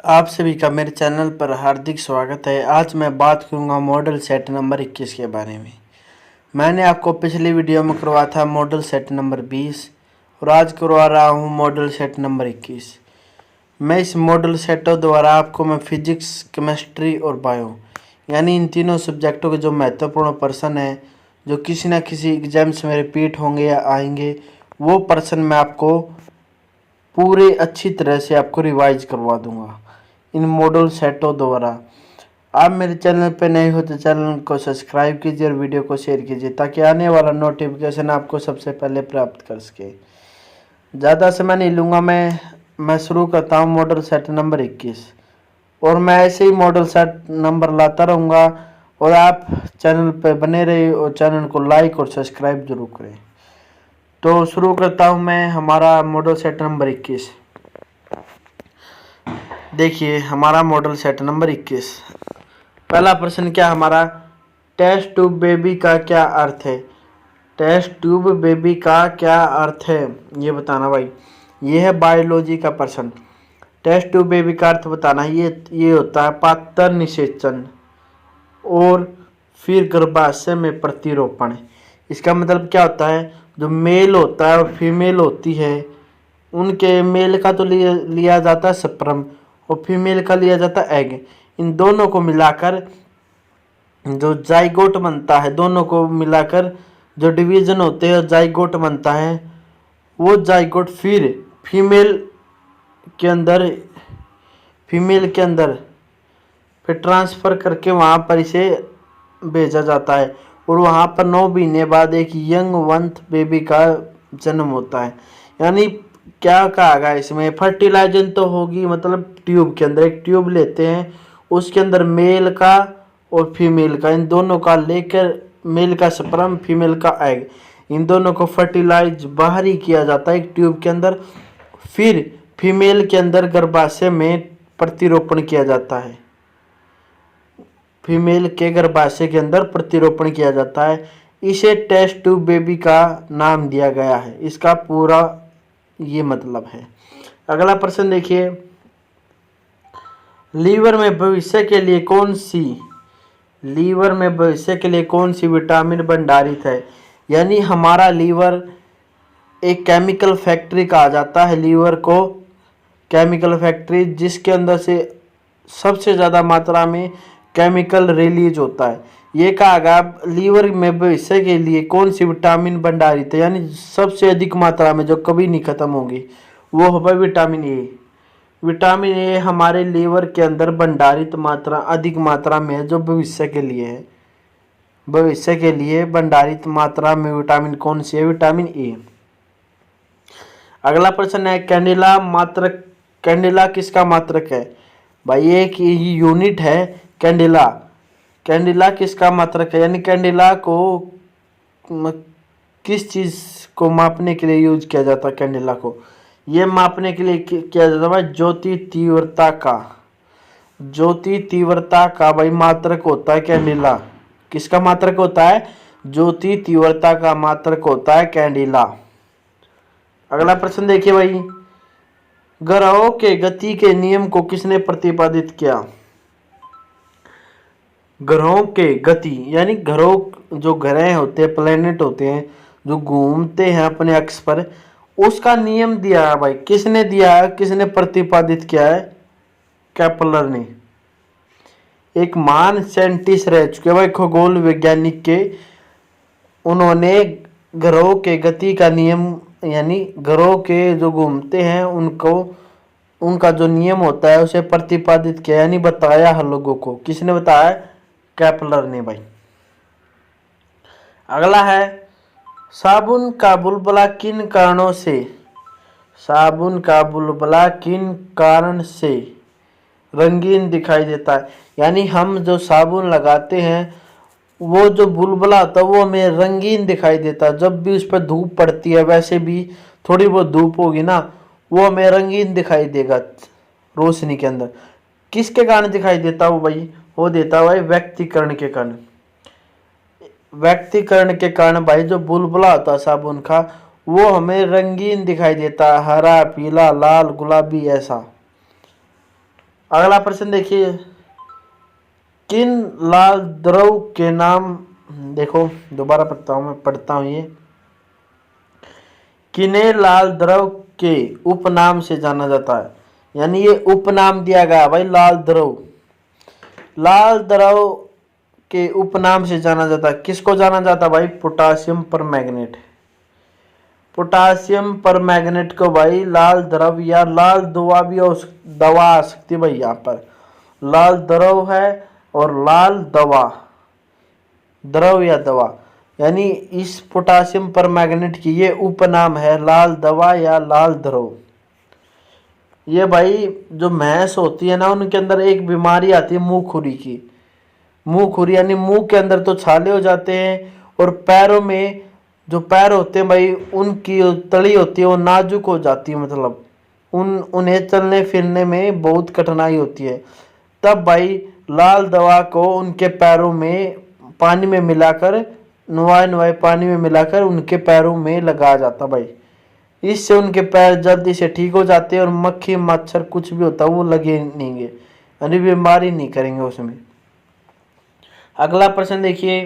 आप सभी का मेरे चैनल पर हार्दिक स्वागत है। आज मैं बात करूंगा मॉडल सेट नंबर 21 के बारे में। मैंने आपको पिछली वीडियो में करवाया था मॉडल सेट नंबर 20 और आज करवा रहा हूं मॉडल सेट नंबर 21। मैं इस मॉडल सेटों द्वारा आपको मैं फिजिक्स, केमिस्ट्री और बायो यानी इन तीनों सब्जेक्टों के जो महत्वपूर्ण प्रश्न हैं, जो किसी न किसी एग्जाम्स में रिपीट होंगे या आएंगे, वो प्रश्न मैं आपको पूरे अच्छी तरह से आपको रिवाइज करवा दूंगा इन मॉडल सेटों द्वारा। आप मेरे चैनल पर नए हो तो चैनल को सब्सक्राइब कीजिए और वीडियो को शेयर कीजिए ताकि आने वाला नोटिफिकेशन आपको सबसे पहले प्राप्त कर सके। ज़्यादा समय नहीं लूँगा, मैं शुरू करता हूँ मॉडल सेट नंबर 21 और मैं ऐसे ही मॉडल सेट नंबर लाता रहूँगा और आप चैनल पर बने रहिए और चैनल को लाइक और सब्सक्राइब जरूर करें। तो शुरू करता हूँ मैं हमारा मॉडल सेट नंबर 21। देखिए हमारा मॉडल सेट नंबर 21। पहला प्रश्न क्या हमारा, टेस्ट ट्यूब बेबी का क्या अर्थ है। टेस्ट ट्यूब बेबी का क्या अर्थ है ये बताना भाई। ये है बायोलॉजी का प्रश्न। टेस्ट ट्यूब बेबी का अर्थ बताना। ये होता है पात्र निषेचन और फिर गर्भाशय में प्रतिरोपण। इसका मतलब क्या होता है, जो मेल होता है और फीमेल होती है, उनके मेल का तो लिया जाता है स्पर्म और फीमेल का लिया जाता है एग। इन दोनों को मिलाकर जो जाइगोट बनता है, दोनों को मिलाकर जो डिवीजन होते हैं जाइगोट बनता है, वो जाइगोट फिर फीमेल के अंदर फिर ट्रांसफ़र करके वहाँ पर इसे भेजा जाता है और वहाँ पर 9 महीने बाद एक यंग वंथ बेबी का जन्म होता है। यानी क्या कहा गया इसमें, फर्टिलाइजेशन तो होगी, मतलब ट्यूब के अंदर एक ट्यूब लेते हैं, उसके अंदर मेल का और फीमेल का, इन दोनों का लेकर, मेल का स्पर्म फीमेल का एग, इन दोनों को फर्टिलाइज बाहर ही किया जाता है एक ट्यूब के अंदर। फिर फीमेल के अंदर गर्भाशय में प्रतिरोपण किया जाता है। फीमेल के गर्भाशय के अंदर प्रतिरोपण किया जाता है। इसे टेस्ट ट्यूब बेबी का नाम दिया गया है। इसका पूरा ये मतलब है। अगला प्रश्न देखिए, लीवर में भविष्य के लिए कौन सी विटामिन भंडारित है। यानी हमारा लीवर एक केमिकल फैक्ट्री कहा जाता है। लीवर को केमिकल फैक्ट्री, जिसके अंदर से सबसे ज़्यादा मात्रा में केमिकल रिलीज होता है। ये कहा गया लीवर में भविष्य के लिए कौन सी विटामिन भंडारित है, यानी सबसे अधिक मात्रा में जो कभी नहीं खत्म होगी, वो होगा विटामिन ए। विटामिन ए हमारे लीवर के अंदर भंडारित मात्रा अधिक मात्रा में है, जो भविष्य के लिए है। भविष्य के लिए भंडारित मात्रा में विटामिन कौन सी है, विटामिन ए। अगला प्रश्न है, कैंडिला किसका मात्रक है। भाई एक यूनिट है कैंडिला। कैंडिला किसका मात्रक है, यानी कैंडिला को किस चीज़ को मापने के लिए यूज किया जाता है। कैंडिला को ये मापने के लिए किया जाता है ज्योति तीव्रता का भाई मात्रक होता है कैंडिला। किसका मात्रक होता है, ज्योति तीव्रता का मात्रक होता है कैंडिला। अगला प्रश्न देखिए भाई, ग्रहों के गति के नियम को किसने प्रतिपादित किया। ग्रहों के गति यानी जो ग्रह होते हैं, प्लेनेट होते हैं, जो घूमते हैं अपने अक्ष पर, उसका नियम दिया है भाई। किसने दिया है, किसने प्रतिपादित किया है, केपलर ने। एक महान साइंटिस्ट रह चुके भाई, खगोल वैज्ञानिक के। उन्होंने ग्रहों के गति का नियम, यानी ग्रहों के जो घूमते हैं उनका जो नियम होता है उसे प्रतिपादित किया, यानी बताया है लोगों को। किसने बताया, केपलर ने भाई। अगला है, साबुन का बुलबुला किन कारण से रंगीन दिखाई देता है। यानी हम जो साबुन लगाते हैं, वो जो बुलबुला होता है वो हमें रंगीन दिखाई देता है। जब भी उस पर धूप पड़ती है, वैसे भी थोड़ी बहुत धूप होगी ना, वो हमें रंगीन दिखाई देगा रोशनी के अंदर। किसके कारण दिखाई देता वो भाई, वो देता भाई व्यक्तिकरण के कारण। व्यक्तिकरण के कारण भाई जो बुलबुला होता है साबुन का, वो हमें रंगीन दिखाई देता है, हरा, पीला, लाल, गुलाबी, ऐसा। अगला प्रश्न देखिए, किन लाल द्रव के नाम, देखो दोबारा पढ़ता हूं ये, किन्हें लाल द्रव के उपनाम से जाना जाता है, यानी ये उपनाम दिया गया भाई लाल द्रव। लाल द्रव के उपनाम से जाना जाता है, किसको जाना जाता भाई, पोटासियम परमैंगनेट। पोटासियम परमैंगनेट को भाई लाल द्रव या लाल दवा भी दवा आ सकती है भाई, यहाँ पर लाल द्रव है और लाल दवा, द्रव या दवा, यानी इस पोटासियम परमैंगनेट की ये उपनाम है लाल दवा या लाल द्रव। ये भाई जो भैंस होती है ना, उनके अंदर एक बीमारी आती है मुंह खुरी की। मुंह खुरी यानी मुंह के अंदर तो छाले हो जाते हैं, और पैरों में जो पैर होते हैं भाई, उनकी तली होती है वो नाजुक हो जाती है, मतलब उन्हें चलने फिरने में बहुत कठिनाई होती है। तब भाई लाल दवा को उनके पैरों में पानी में मिलाकर, नवाए पानी में मिलाकर उनके पैरों में लगाया जाता भाई। इससे उनके पैर जल्दी से ठीक हो जाते हैं और मक्खी मच्छर कुछ भी होता है वो लगे नहीं, यानी बीमारी नहीं करेंगे उसमें। अगला प्रश्न देखिए,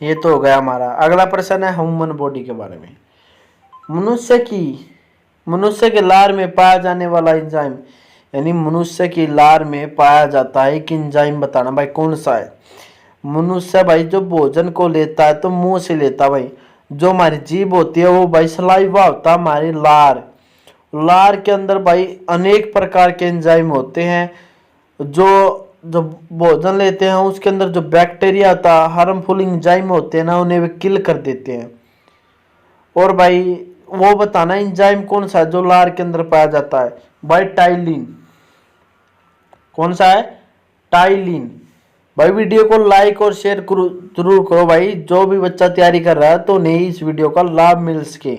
ये तो हो गया हमारा। अगला प्रश्न है ह्यूमन बॉडी के बारे में। मनुष्य के लार में पाया जाने वाला एंजाइम, यानी मनुष्य की लार में पाया जाता है कि एंजाइम बताना भाई कौन सा है। मनुष्य भाई जो भोजन को लेता है तो मुंह से लेता है भाई। जो हमारी जीभ होती है वो भाई सलाइवा होता है, हमारी लार के अंदर भाई अनेक प्रकार के एंजाइम होते हैं। जो भोजन लेते हैं उसके अंदर जो बैक्टीरिया होता है, हार्मफुल एंजाइम होते हैं ना, उन्हें वे किल कर देते हैं। और भाई वो बताना एंजाइम कौन सा है जो लार के अंदर पाया जाता है भाई, टाइलिन। कौन सा है, टाइलिन। भाई वीडियो को लाइक और शेयर जरूर करो भाई, जो भी बच्चा तैयारी कर रहा है तो उन्हें इस वीडियो का लाभ मिल सके।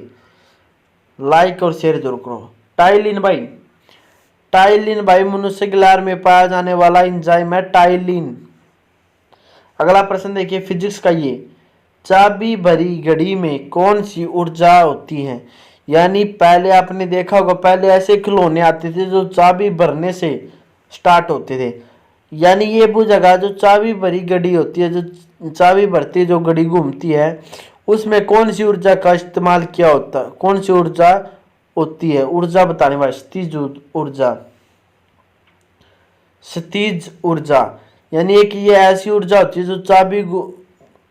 लाइक और शेयर जरूर करो। टाइलिन भाई मनुष्य की लार में पाया जाने वाला एंजाइम है टाइलिन। अगला प्रश्न देखिए फिजिक्स का, ये चाबी भरी घड़ी में कौन सी ऊर्जा होती है। यानी पहले आपने देखा होगा, पहले ऐसे खिलौने आते थे जो चाबी भरने से स्टार्ट होते थे। यानी ये वो जगह जो चाबी भरी घड़ी होती है, जो चाबी भरती है, जो घड़ी घूमती है, उसमें कौन सी ऊर्जा का इस्तेमाल किया होता है, कौन सी ऊर्जा होती है, ऊर्जा बताने वाली, स्थिज ऊर्जा। यानी एक ये ऐसी ऊर्जा होती है जो चाबी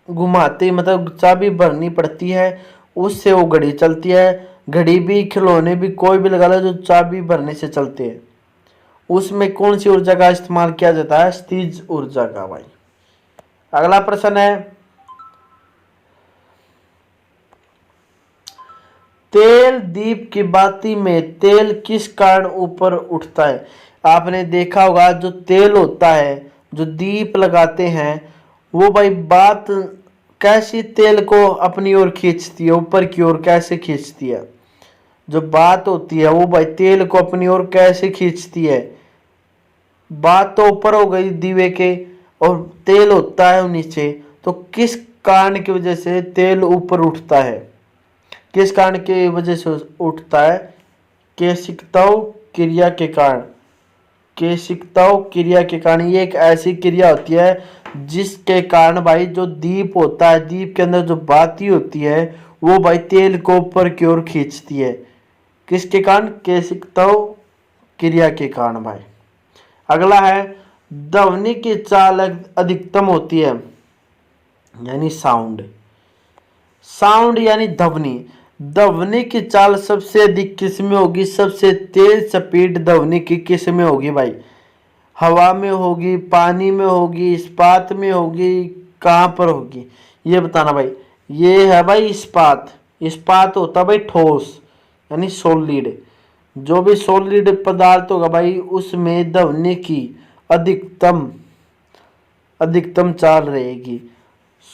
घुमाते, मतलब चाबी भरनी पड़ती है, उससे वो घड़ी चलती है। घड़ी भी, खिलौने भी, कोई भी लगा लो जो चाबी भरने से चलते हैं, उसमें कौन सी ऊर्जा का इस्तेमाल किया जाता है, स्थिज ऊर्जा का भाई। अगला प्रश्न है, तेल दीप की बाती में तेल किस कारण ऊपर उठता है। आपने देखा होगा जो तेल होता है, जो दीप लगाते हैं, वो भाई बात कैसी तेल को अपनी ओर खींचती है, ऊपर की ओर कैसे खींचती है। जो बात होती है वो भाई तेल को अपनी ओर कैसे खींचती है। बात तो ऊपर हो गई दीवे के, और तेल होता है नीचे, तो किस कारण की वजह से तेल ऊपर उठता है, किस कारण की वजह से उठता है, केशिकाओं क्रिया के कारण। केशिकाओं क्रिया के कारण, ये एक ऐसी क्रिया होती है जिसके कारण भाई जो दीप होता है, दीप के अंदर जो बाती होती है, वो भाई तेल को ऊपर की ओर खींचती है। किसके कारण, केशिकाओं क्रिया के कारण भाई। अगला है, ध्वनि की चाल अधिकतम होती है, यानी साउंड यानी ध्वनि की चाल सबसे अधिक किस में होगी, सबसे तेज स्पीड ध्वनि की किस में होगी भाई। हवा में होगी, पानी में होगी, इस्पात में होगी, कहाँ पर होगी, ये बताना भाई। ये है भाई इस्पात होता भाई ठोस, यानी सॉलिड। जो भी सॉलिड पदार्थ होगा भाई उसमें ध्वनि की अधिकतम चाल रहेगी।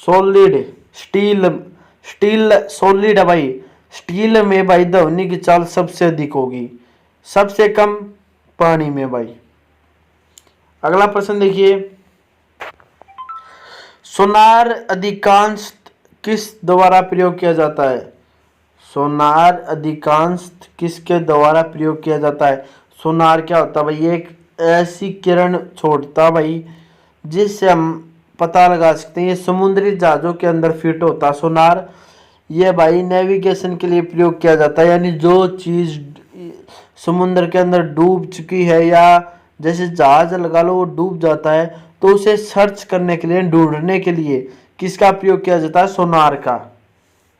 सॉलिड, स्टील सॉलिड है भाई, स्टील में भाई ध्वनि की चाल सबसे अधिक होगी, सबसे कम पानी में भाई। अगला प्रश्न देखिए, सोनार अधिकांश किस द्वारा प्रयोग किया जाता है। सोनार अधिकांश किसके द्वारा प्रयोग किया जाता है। सोनार क्या होता है भाई, ये एक ऐसी किरण छोड़ता भाई जिससे हम पता लगा सकते हैं। ये समुद्री जहाजों के अंदर फिट होता सोनार। ये भाई नेविगेशन के लिए प्रयोग किया जाता है, यानी जो चीज़ समुद्र के अंदर डूब चुकी है या जैसे जहाज लगा लो वो डूब जाता है तो उसे सर्च करने के लिए, ढूंढने के लिए किसका प्रयोग किया जाता है? सोनार का।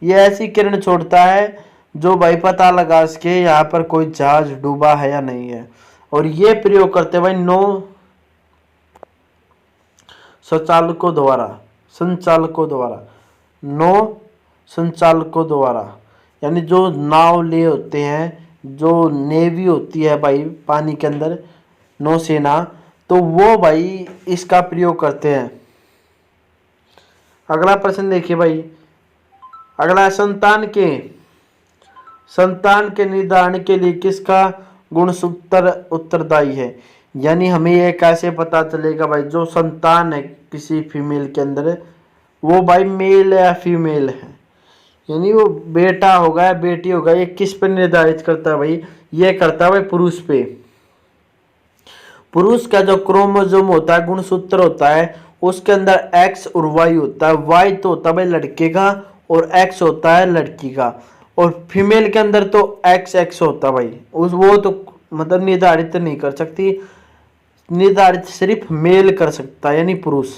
ये ऐसी किरण छोड़ता है जो भाई पता लगा सके यहाँ पर कोई जहाज डूबा है या नहीं है। और ये प्रयोग करते भाई नौ संचालकों द्वारा, यानी जो नाव ले होते हैं, जो नेवी होती है भाई पानी के अंदर, नौसेना, तो वो भाई इसका प्रयोग करते हैं। अगला प्रश्न देखिए भाई। अगला, संतान के निर्धारण के लिए किसका गुणसूत्र उत्तरदायी है? यानी हमें यह कैसे पता चलेगा भाई जो संतान है किसी फीमेल के अंदर वो भाई मेल या फीमेल है, यानी वो बेटा होगा या बेटी होगा, ये किस पर निर्धारित करता है भाई? ये करता है भाई पुरुष पे। पुरुष का जो क्रोमोसोम होता है, गुणसूत्र होता है, उसके अंदर एक्स और वाई होता है। वाई तो होता है भाई लड़के का और एक्स होता है लड़की का। और फीमेल के अंदर तो एक्स एक्स होता है भाई, वो तो मतलब निर्धारित नहीं कर सकती, निर्धारित सिर्फ मेल कर सकता है, यानी पुरुष।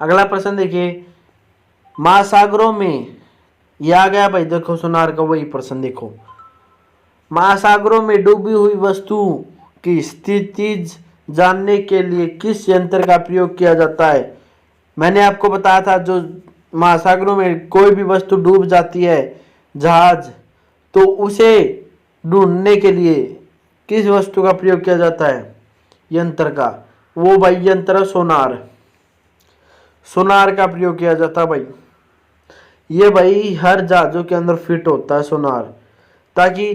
अगला प्रश्न देखिए। महासागरों में, ये आ गया भाई, देखो सोनार का वही प्रश्न देखो। महासागरों में डूबी हुई वस्तु की स्थिति जानने के लिए किस यंत्र का प्रयोग किया जाता है? मैंने आपको बताया था जो महासागरों में कोई भी वस्तु डूब जाती है, जहाज, तो उसे ढूंढने के लिए किस वस्तु का प्रयोग किया जाता है? यंत्र का। वो भाई यंत्र सोनार का प्रयोग किया जाता है भाई। ये भाई हर जहाजों के अंदर फिट होता है सोनार, ताकि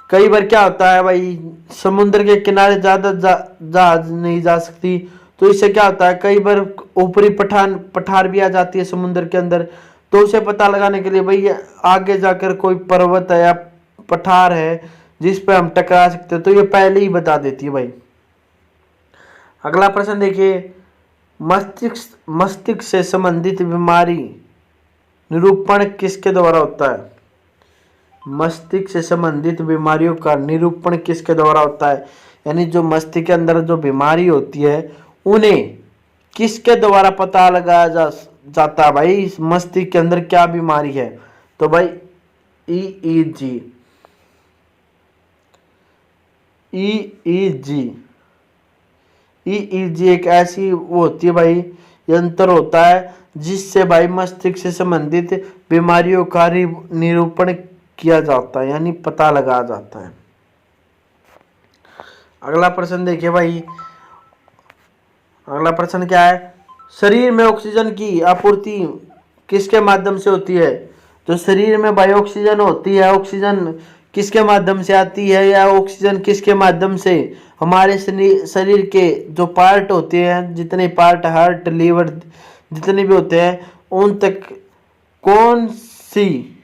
कई बार क्या होता है भाई समुद्र के किनारे ज्यादा जहाज नहीं जा सकती, तो इससे क्या होता है कई बार ऊपरी पठार भी आ जाती है समुद्र के अंदर, तो उसे पता लगाने के लिए भाई आगे जाकर कोई पर्वत है या पठार है जिस पर हम टकरा सकते हैं, तो ये पहले ही बता देती है भाई। अगला प्रश्न देखिए। मस्तिष्क से संबंधित बीमारी निरूपण किसके द्वारा होता है? मस्तिष्क से संबंधित बीमारियों का निरूपण किसके द्वारा होता है? यानी जो मस्तिष्क के अंदर जो बीमारी होती है उन्हें किसके द्वारा पता लगाया जाता है भाई? मस्तिष्क के अंदर क्या बीमारी है? तो भाई ईईजी एक ऐसी वो होती है भाई, यंत्र होता है जिससे भाई मस्तिष्क से संबंधित बीमारियों का निरूपण किया जाता है, यानी पता लगाया जाता है। अगला प्रश्न देखिए भाई। अगला प्रश्न क्या है? शरीर में ऑक्सीजन की आपूर्ति किसके माध्यम से होती है? जो शरीर में भाई ऑक्सीजन होती है, ऑक्सीजन किसके माध्यम से आती है, या ऑक्सीजन किसके माध्यम से हमारे शरीर के जो पार्ट होते हैं, जितने पार्ट, हार्ट, लीवर, जितने भी होते हैं, उन तक कौन सी,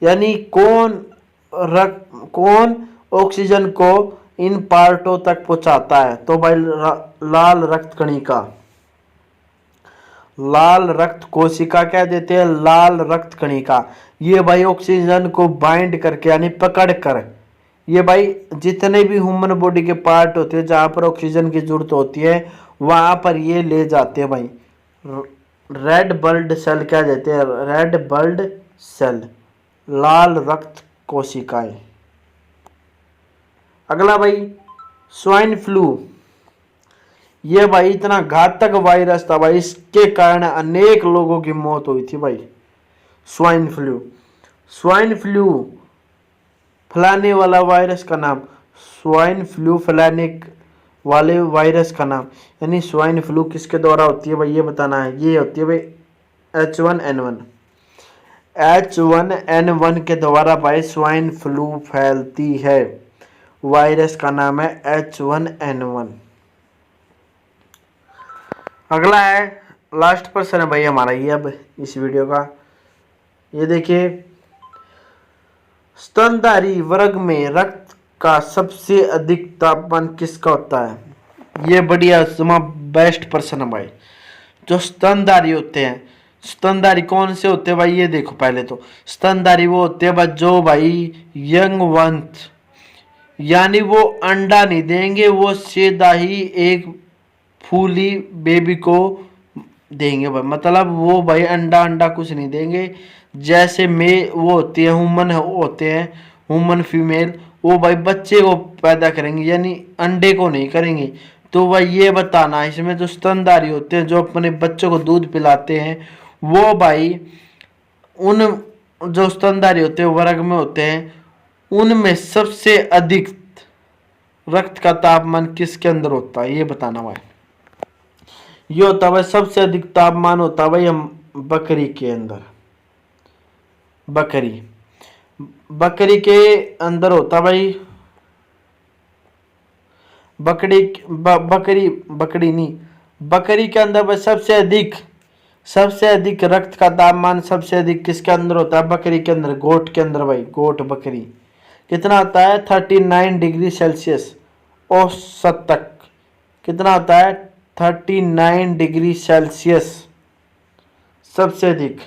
यानी कौन ऑक्सीजन को इन पार्टों तक पहुंचाता है? तो भाई लाल रक्त कणिका, लाल रक्त कोशिका कह देते हैं, लाल रक्त कणिका। ये भाई ऑक्सीजन को बाइंड करके यानी पकड़ कर, ये भाई जितने भी ह्यूमन बॉडी के पार्ट होते हैं जहाँ पर ऑक्सीजन की जरूरत होती है वहाँ पर ये ले जाते हैं भाई। रेड ब्लड सेल क्या देते हैं? रेड ब्लड सेल, लाल रक्त कोशिकाएं। अगला भाई स्वाइन फ्लू। ये भाई इतना घातक वायरस था भाई, इसके कारण अनेक लोगों की मौत हुई थी भाई। स्वाइन फ्लू फैलाने वाला वायरस का नाम, स्वाइन फ्लू फैलाने वाले वायरस का नाम, यानी स्वाइन फ्लू किसके द्वारा होती है भाई ये बताना है। ये होती है भाई H1N1, H1N1 के द्वारा भाई स्वाइन फ्लू फैलती है। वायरस का नाम है H1N1। अगला है, लास्ट प्रश्न है भाई हमारा ये अब इस वीडियो का। ये देखिए, स्तनधारी वर्ग में रक्त का सबसे अधिक तापमान किसका होता है? ये बढ़िया बेस्ट पर्सन है भाई। जो स्तनधारी होते हैं, स्तनधारी कौन से होते हैं भाई? ये देखो, पहले तो स्तनधारी वो होते हैं भाई जो भाई यंग वंश, यानी वो अंडा नहीं देंगे, वो सीधा ही एक फूली बेबी को देंगे भाई। मतलब वो भाई अंडा कुछ नहीं देंगे। जैसे में वो होती है ह्यूमन होते हैं, ह्यूमन फीमेल, वो भाई बच्चे को पैदा करेंगे, यानी अंडे को नहीं करेंगे। तो भाई ये बताना, इसमें जो स्तनधारी होते हैं, जो अपने बच्चों को दूध पिलाते हैं, वो भाई उन जो स्तनधारी होते हैं वर्ग में होते हैं, उनमें सबसे अधिक रक्त का तापमान किसके अंदर होता है? ये बताना भाई। ये होता है भाई सबसे अधिक तापमान होता है भाई हम बकरी के अंदर। बकरी के अंदर होता भाई बकरी नहीं, बकरी के अंदर भाई सबसे अधिक रक्त का तापमान सबसे अधिक किसके अंदर होता है? बकरी के अंदर, गोट के अंदर भाई। गोट बकरी कितना होता है? 39 डिग्री सेल्सियस औसत तक। कितना होता है? 39 डिग्री सेल्सियस सबसे अधिक।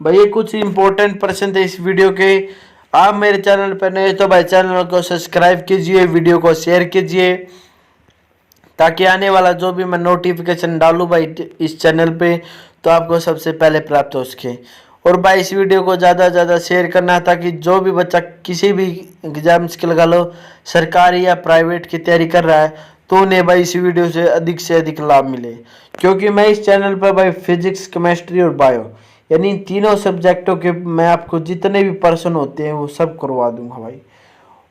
भाई कुछ इंपॉर्टेंट प्रश्न थे इस वीडियो के। आप मेरे चैनल पर नए तो भाई चैनल को सब्सक्राइब कीजिए, वीडियो को शेयर कीजिए, ताकि आने वाला जो भी मैं नोटिफिकेशन डालूँ भाई इस चैनल पे तो आपको सबसे पहले प्राप्त हो सके। और भाई इस वीडियो को ज़्यादा से ज़्यादा शेयर करना, ताकि जो भी बच्चा किसी भी एग्जाम्स की लगा लो, सरकारी या प्राइवेट की तैयारी कर रहा है, तो उन्हें भाई इस वीडियो से अधिक लाभ मिले। क्योंकि मैं इस चैनल पर भाई फिजिक्स, केमिस्ट्री और बायो, यानी इन तीनों सब्जेक्टों के मैं आपको जितने भी पर्सन होते हैं वो सब करवा दूंगा भाई।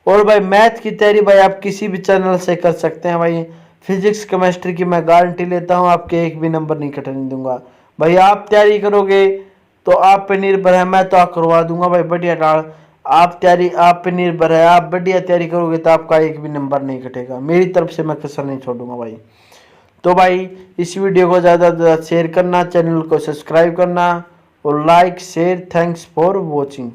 और भाई मैथ की तैयारी भाई आप किसी भी चैनल से कर सकते हैं भाई। फिजिक्स केमिस्ट्री की मैं गारंटी लेता हूँ, आपके एक भी नंबर नहीं कटने दूंगा भाई। आप तैयारी करोगे तो आप पे निर्भर है, मैं तो करवा दूंगा भाई बढ़िया डाल। आप पे निर्भर है, आप बढ़िया तैयारी करोगे तो आपका एक भी नंबर नहीं कटेगा। मेरी तरफ से मैं कसर नहीं छोड़ूंगा भाई। तो भाई इस वीडियो को ज़्यादा से ज़्यादा शेयर करना, चैनल को सब्सक्राइब करना और like share. Thanks for watching.